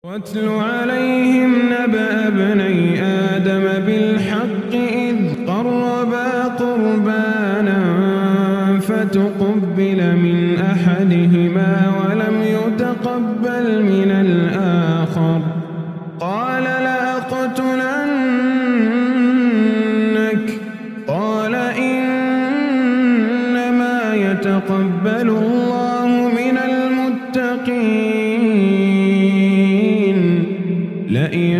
واتل عليهم نبأ ابني آدم بالحق إذ قربا قربانا فتقبل من أحدهما ولم يتقبل من الآخر قال لأقتلنك قال إنما يتقبل الله من المتقين لئن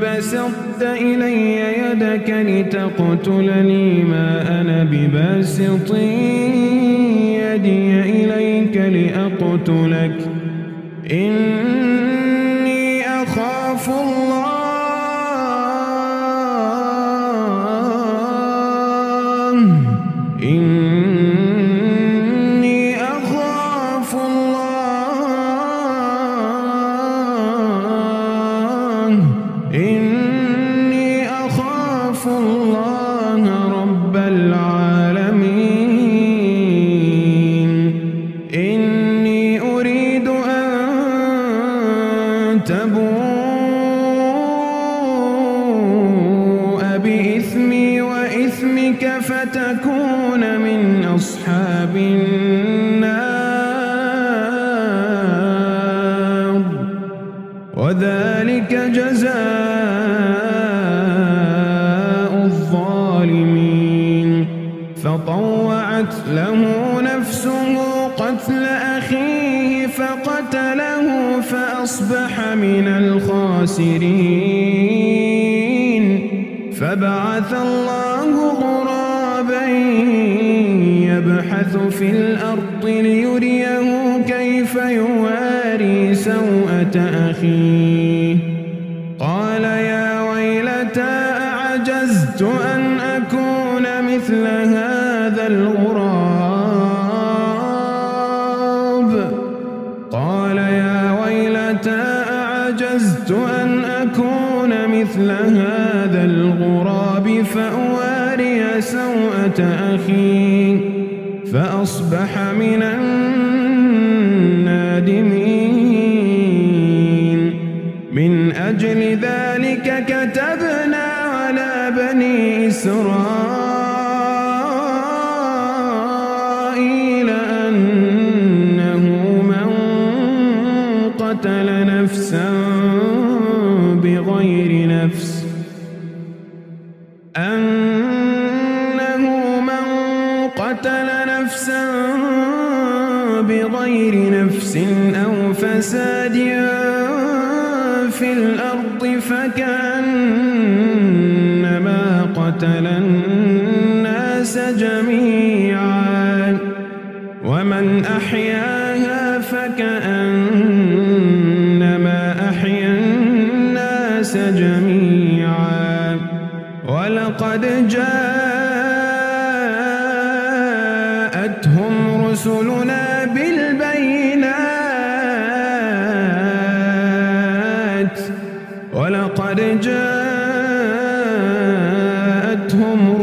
بسطت إلي يدك لتقتلني ما أنا بباسط يدي إليك لأقتلك إني أخاف الله إني أخاف الله إني أخاف الله رب العالمين إني أريد أن تبوء بإثمي وإثمك فتكون من أصحاب النار وذلك جزاء الظالمين فطوعت له نفسه قتل أخيه فقتله فأصبح من الخاسرين فبعث الله غرابا يبحث في الأرض ليريه كيف يواري سوءة أخيه قال يا ويلتى أعجزت أن أكون مثل هذا الغراب قال يا ويلتى أعجزت أن أكون مثل هذا الغراب فأواري سوءة أخي فأصبح من النادمين من أجل ذلك كتبنا على بني إسرائيل أنه من قتل نفسا بغير نفس أو فساد في الأرض فكأنما قتل الناس جميعا ومن أحياها فكأنما أحيا الناس جميعا ولقد جاءتهم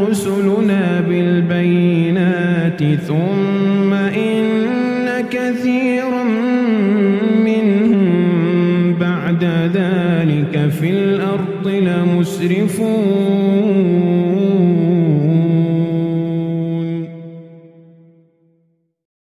رسلنا بالبينات ثم إن كثيرا منهم بعد ذلك في الأرض لمسرفون